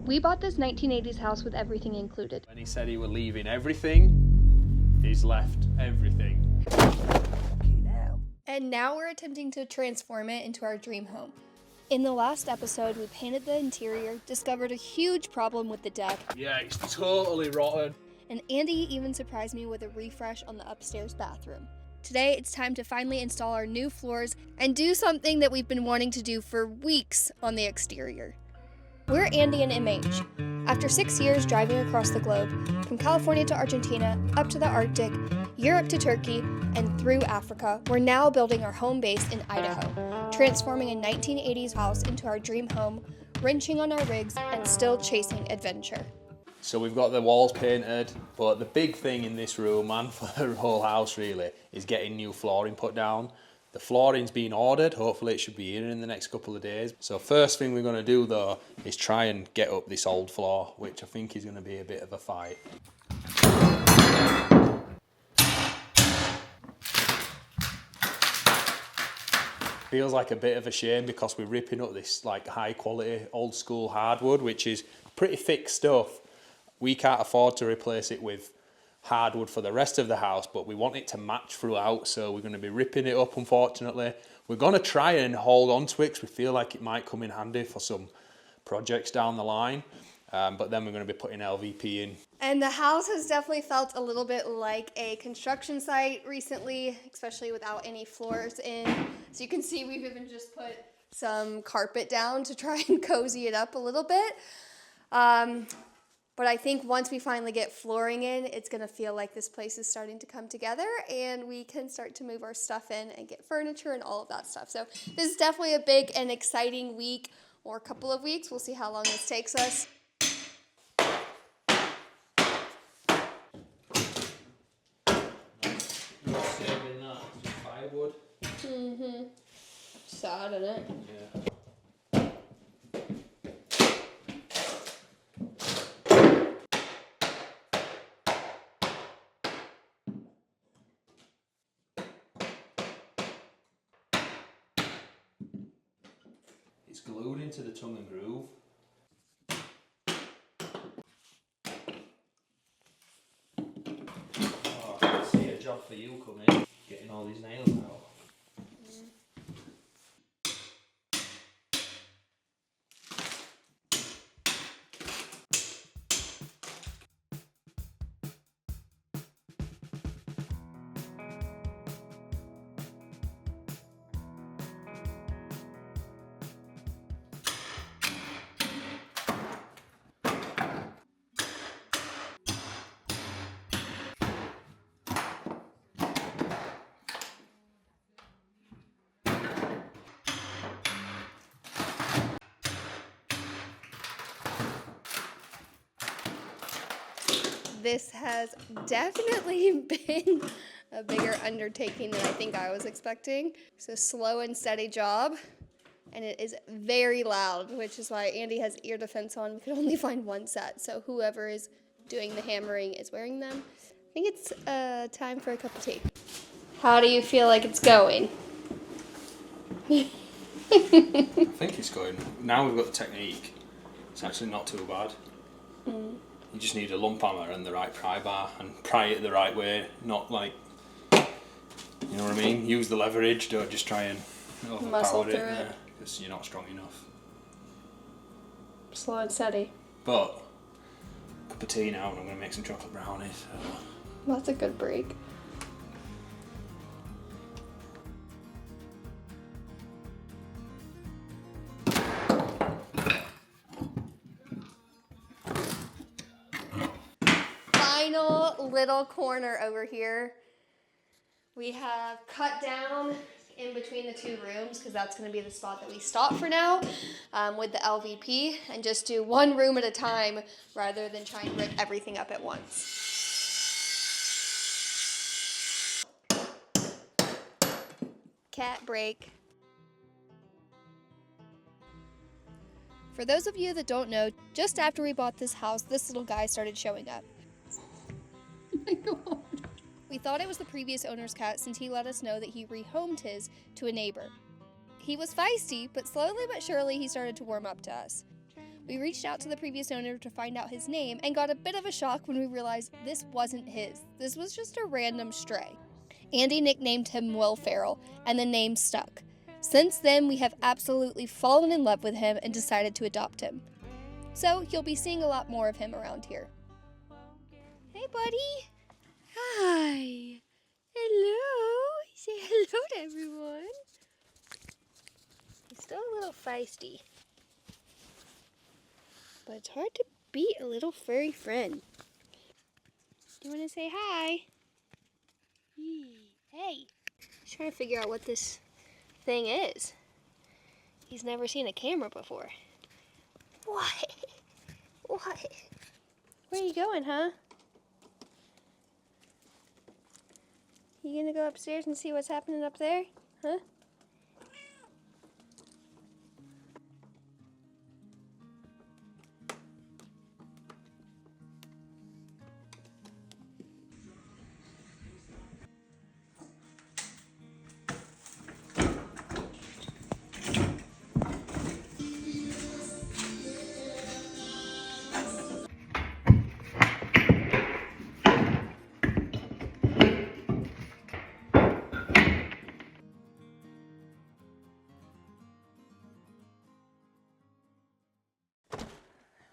We bought this 1980s house with everything included. When he said he was leaving everything, he's left everything. And now we're attempting to transform it into our dream home. In the last episode, we painted the interior, discovered a huge problem with the deck. Yeah, it's totally rotten. And Andy even surprised me with a refresh on the upstairs bathroom. Today, it's time to finally install our new floors and do something that we've been wanting to do for weeks on the exterior. We're Andy and MH. After 6 years driving across the globe, from California to Argentina, up to the Arctic, Europe to Turkey, and through Africa, we're now building our home base in Idaho, transforming a 1980s house into our dream home, wrenching on our rigs, and still chasing adventure. So we've got the walls painted, but the big thing in this room, and for the whole house really, is getting new flooring put down. The flooring's been ordered, hopefully it should be here in the next couple of days. So first thing we're going to do though, is try and get up this old floor, which I think is going to be a bit of a fight. Feels like a bit of a shame because we're ripping up this like high quality old school hardwood, which is pretty thick stuff. We can't afford to replace it with hardwood for the rest of the house, but we want it to match throughout, so we're going to be ripping it up, unfortunately. We're going to try and hold on to it because we feel like it might come in handy for some projects down the line, but then we're going to be putting LVP in. And the house has definitely felt a little bit like a construction site recently, especially without any floors in. So you can see we've even just put some carpet down to try and cozy it up a little bit. But I think once we finally get flooring in, it's going to feel like this place is starting to come together and we can start to move our stuff in and get furniture and all of that stuff. So this is definitely a big and exciting week or a couple of weeks. We'll see how long this takes us. Saving that firewood. Sad, isn't it? Yeah. It's glued into the tongue and groove. Oh, I can see a job for you coming, getting all these nails out. This has definitely been a bigger undertaking than I think I was expecting. It's a slow and steady job, and it is very loud, which is why Andy has ear defense on. We could only find one set, so whoever is doing the hammering is wearing them. I think it's time for a cup of tea. How do you feel like it's going? I think it's going. Now we've got the technique. It's actually not too bad. You just need a lump hammer and the right pry bar and pry it the right way, not like, you know what I mean? Use the leverage, don't just try and overpower it because you're not strong enough. Slow and steady. But, cup of tea now and I'm going to make some chocolate brownies. That's a good break. Final little corner over here. We have cut down in between the two rooms because that's going to be the spot that we stop for now with the LVP and just do one room at a time rather than try and rip everything up at once. Cat break. For those of you that don't know, just after we bought this house, this little guy started showing up. Oh my God. We thought it was the previous owner's cat since he let us know that he rehomed his to a neighbor. He was feisty, but slowly but surely he started to warm up to us. We reached out to the previous owner to find out his name and got a bit of a shock when we realized this wasn't his. This was just a random stray. Andy nicknamed him Will Ferrell, and the name stuck. Since then, we have absolutely fallen in love with him and decided to adopt him. So you'll be seeing a lot more of him around here. Hey, buddy. Hi. Hello. Say hello to everyone. He's still a little feisty, but it's hard to beat a little furry friend. Do you want to say hi? Hey. He's trying to figure out what this thing is. He's never seen a camera before. What? What? Where are you going, huh? You gonna go upstairs and see what's happening up there? Huh?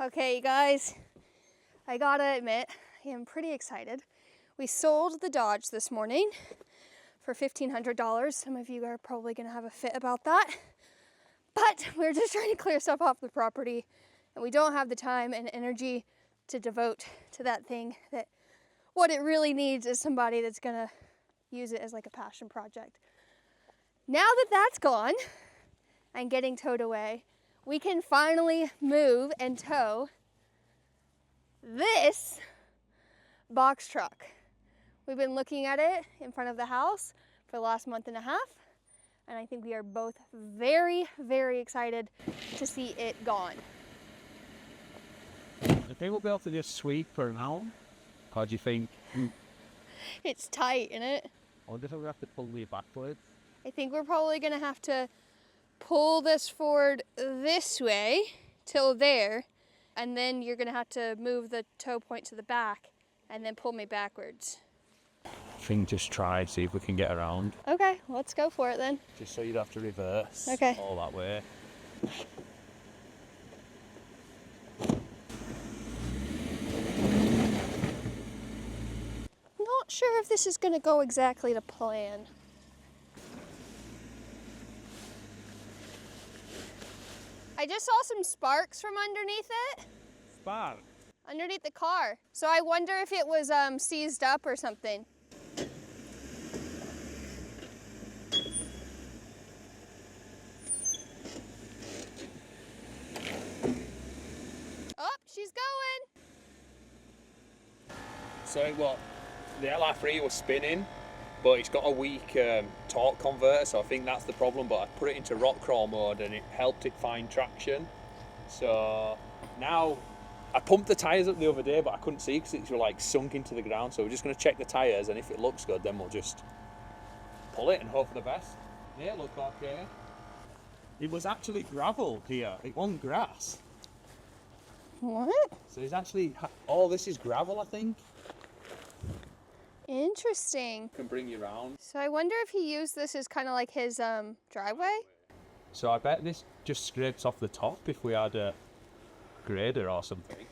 Okay, you guys, I gotta admit, I am pretty excited. We sold the Dodge this morning for $1,500. Some of you are probably gonna have a fit about that. But we're just trying to clear stuff off the property, and we don't have the time and energy to devote to that thing. That what it really needs is somebody that's gonna use it as like a passion project. Now that that's gone and getting towed away, we can finally move and tow this box truck. We've been looking at it in front of the house for the last month and a half, and I think we are both very, very excited to see it gone. I think we'll be able to just sweep for now. How do you think? It's tight, isn't it? I wonder if we have to pull the backwards. I think we're probably gonna have to pull this forward this way till there, and then you're gonna have to move the tow point to the back and then pull me backwards. I think just try, see if we can get around. Okay, let's go for it then. Just so you'd have to reverse all that way. Not sure if this is gonna go exactly to plan. I just saw some sparks from underneath it. Spark? Underneath the car. So I wonder if it was seized up or something. Oh, she's going. So what? The LR3 was spinning, but it's got a weak torque converter, so I think that's the problem. But I put it into rock crawl mode and it helped it find traction. So now I pumped the tyres up the other day, but I couldn't see because it's like sunk into the ground. So we're just going to check the tyres, and if it looks good, then we'll just pull it and hope for the best. Yeah, look okay. It was actually gravel here. It wasn't grass. What? So it's actually all this is gravel, I think. Interesting. Can bring you round. So I wonder if he used this as kind of like his driveway? So I bet this just scrapes off the top if we had a grader or something.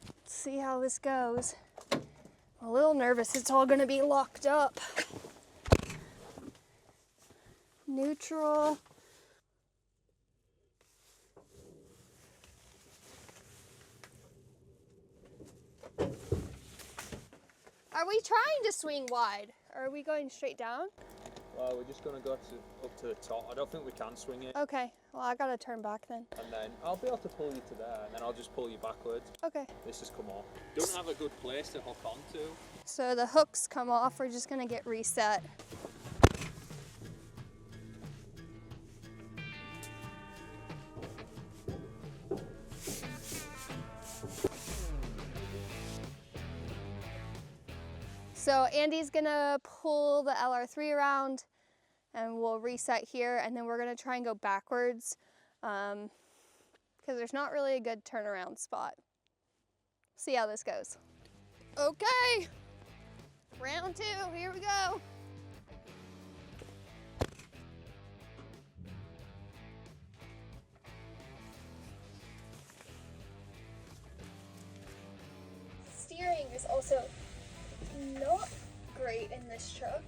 Let's see how this goes. I'm a little nervous. It's all going to be locked up. Neutral. Are we trying to swing wide? Or are we going straight down? Well, we're just going to go up to the top. I don't think we can swing it. Okay, well I gotta turn back then. And then I'll be able to pull you to there, and then I'll just pull you backwards. Okay. This has come off. Don't have a good place to hook onto. So the hooks come off, we're just gonna get reset. So Andy's gonna pull the LR3 around and we'll reset here, and then we're gonna try and go backwards because because there's not really a good turnaround spot. See how this goes. Okay, round 2, here we go. Steering is also not great in this truck.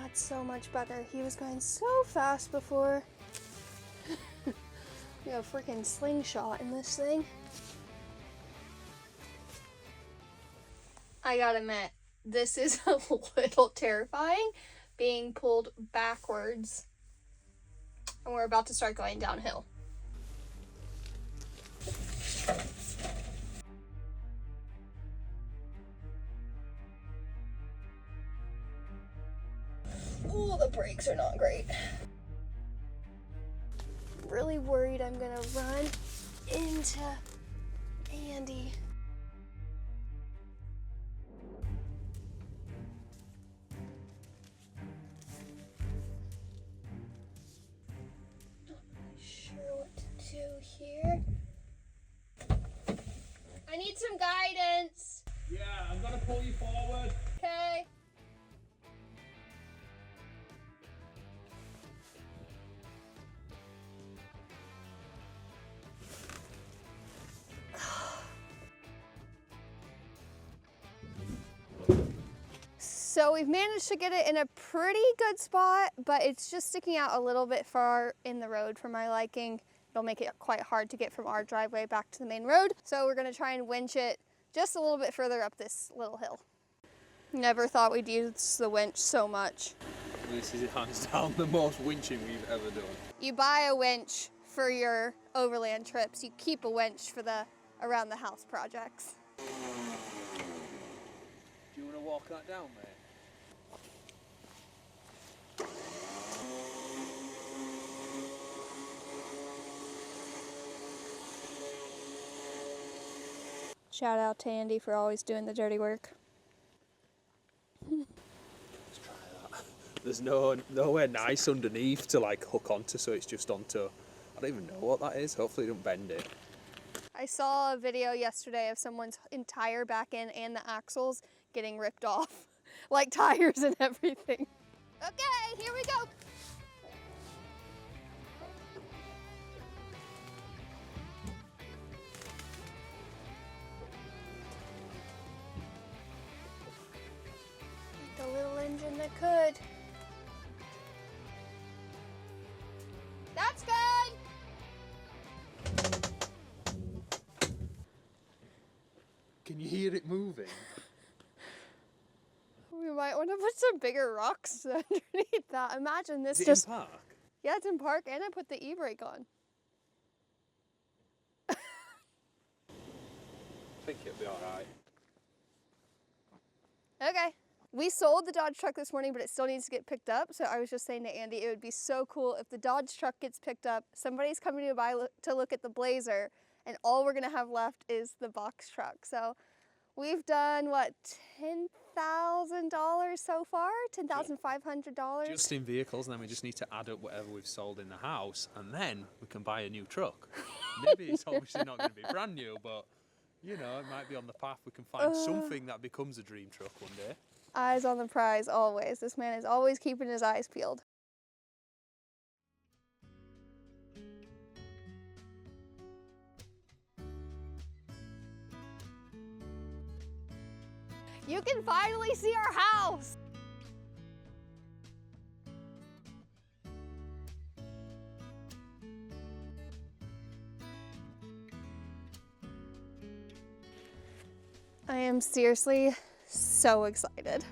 That's so much better. He was going so fast before. You have a freaking slingshot in this thing. I gotta admit, this is a little terrifying, being pulled backwards. And we're about to start going downhill. Oh, the brakes are not great. Really worried I'm gonna run into Andy. Not really sure what to do here. I need some guidance. Yeah, I'm gonna pull you forward. Okay. So we've managed to get it in a pretty good spot, but it's just sticking out a little bit far in the road for my liking. It'll make it quite hard to get from our driveway back to the main road. So we're gonna try and winch it just a little bit further up this little hill. Never thought we'd use the winch so much. This is hands down the most winching we've ever done. You buy a winch for your overland trips. You keep a winch for the around the house projects. Do you want to walk that down, mate? Shout out to Andy for always doing the dirty work. Let's try that. There's nowhere nice underneath to like hook onto, so it's just onto. I don't even know what that is. Hopefully, it don't bend it. I saw a video yesterday of someone's entire back end and the axles getting ripped off, like tires and everything. Okay, here we go. The little engine that could. That's good. Can you hear it moving? We might want to put some bigger rocks underneath that. Imagine this Is it just. in park? Yeah, it's in park, and I put the e-brake on. I think it'll be all right. Okay. We sold the Dodge truck this morning, but it still needs to get picked up. So I was just saying to Andy, it would be so cool if the Dodge truck gets picked up, somebody's coming to look at the Blazer, and all we're gonna have left is the box truck. So we've done, what, $10,000 so far? $10,500? Just in vehicles, and then we just need to add up whatever we've sold in the house, and then we can buy a new truck. Maybe it's obviously not going to be brand new, but you know, it might be on the path. We can find something that becomes a dream truck one day. Eyes on the prize, always. This man is always keeping his eyes peeled. You can finally see our house! I am seriously so excited.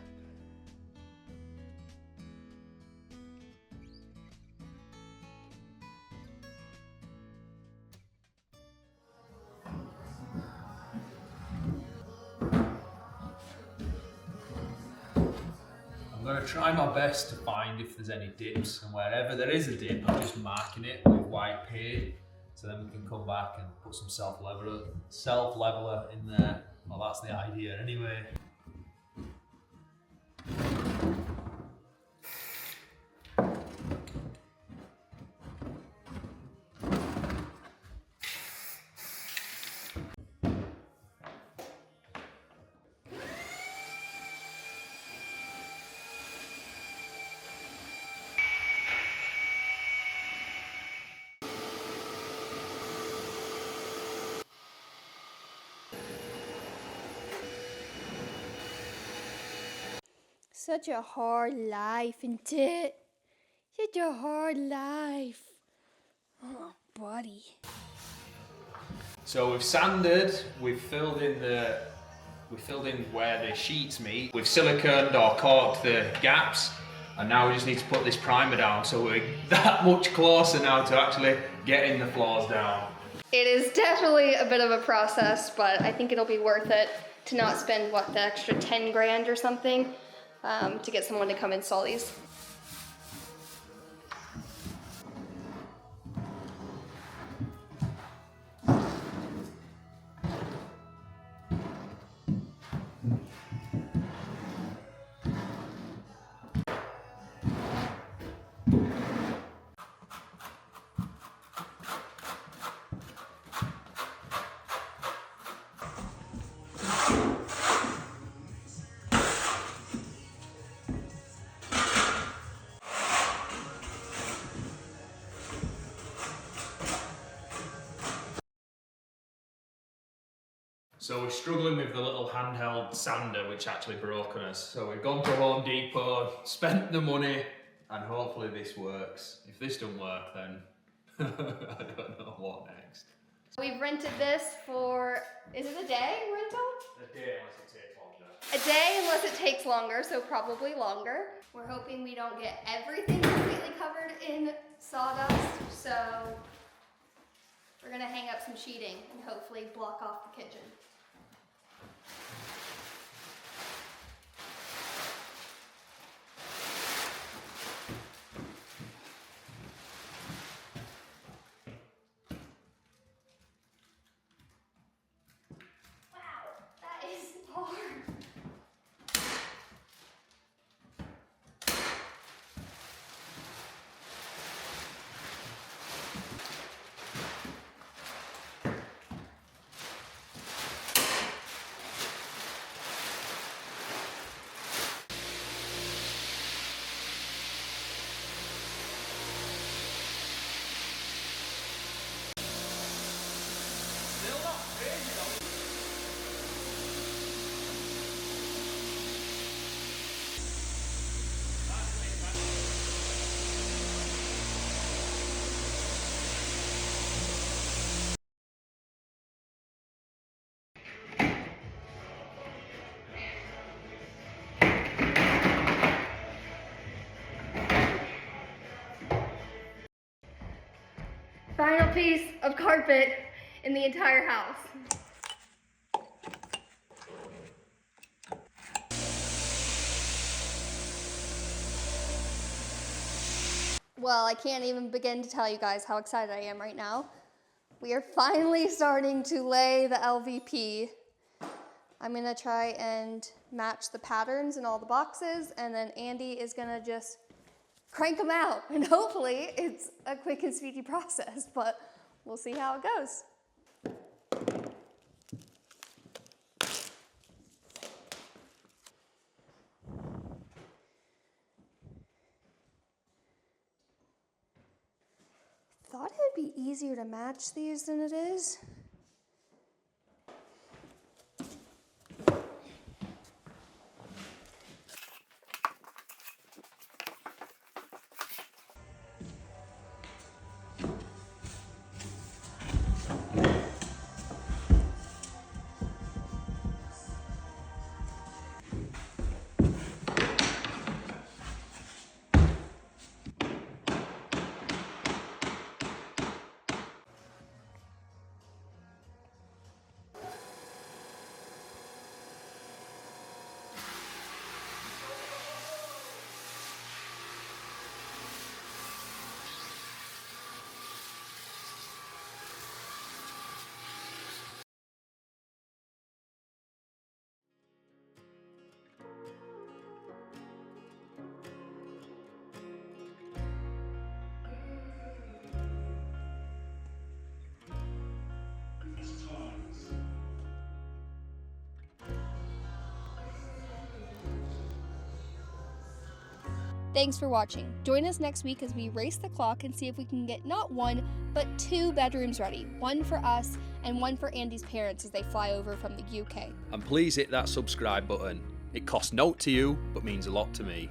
I'm going to try my best to find if there's any dips, and wherever there is a dip, I'm just marking it with white paint, so then we can come back and put some self-leveler in there. Well, that's the idea anyway. Such a hard life, isn't it? Such a hard life. Oh, buddy. So we've sanded, we've filled in where the sheets meet. We've siliconed or caulked the gaps, and now we just need to put this primer down, so we're that much closer now to actually getting the floors down. It is definitely a bit of a process, but I think it'll be worth it to not spend, the extra 10 grand or something to get someone to come install these. So we're struggling with the little handheld sander, which actually broke on us. So we've gone to Home Depot, spent the money, and hopefully this works. If this don't work, then I don't know what next. We've rented this for, is it a day rental? A day unless it takes longer. A day unless it takes longer, so probably longer. We're hoping we don't get everything completely covered in sawdust, so we're gonna hang up some sheeting and hopefully block off the kitchen. Final piece of carpet in the entire house. Well, I can't even begin to tell you guys how excited I am right now. We are finally starting to lay the LVP. I'm gonna try and match the patterns in all the boxes, and then Andy is gonna just crank them out, and hopefully it's a quick and speedy process, but we'll see how it goes. Thought it would be easier to match these than it is. Thanks for watching. Join us next week as we race the clock and see if we can get not one, but 2 bedrooms ready. One for us and one for Andy's parents as they fly over from the UK. And please hit that subscribe button. It costs naught to you, but means a lot to me.